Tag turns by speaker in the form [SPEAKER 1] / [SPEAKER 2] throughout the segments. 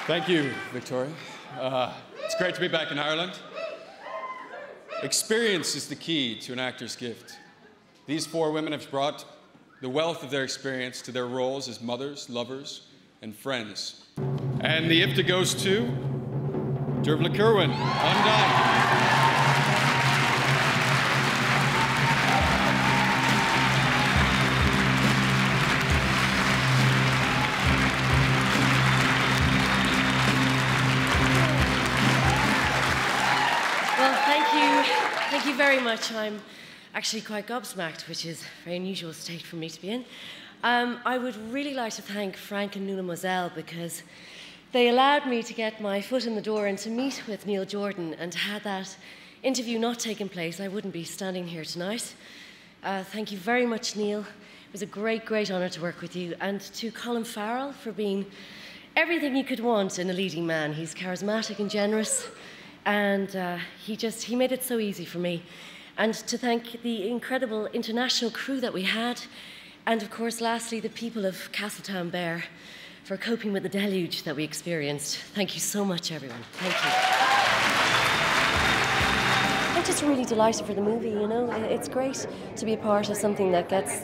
[SPEAKER 1] Thank you, Victoria. It's great to be back in Ireland. Experience is the key to an actor's gift. These four women have brought the wealth of their experience to their roles as mothers, lovers, and friends. And the IFTA goes to Dervla Kirwan, Ondine.
[SPEAKER 2] Well, thank you very much. I'm actually quite gobsmacked, which is a very unusual state for me to be in. I would really like to thank Frank and Nuala Moselle because they allowed me to get my foot in the door and to meet with Neil Jordan, and had that interview not taken place, I wouldn't be standing here tonight. Thank you very much, Neil. It was a great, great honour to work with you, and to Colin Farrell for being everything you could want in a leading man. He's charismatic and generous, and he made it so easy for me. And to thank the incredible international crew that we had, and of course, lastly, the people of Castletown Bear for coping with the deluge that we experienced. Thank you so much, everyone. Thank you. I'm just really delighted for the movie, you know. It's great to be a part of something that gets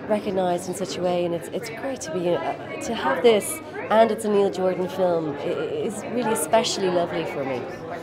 [SPEAKER 2] recognised in such a way, and it's great to be to have this, and it's a Neil Jordan film. It's really especially lovely for me.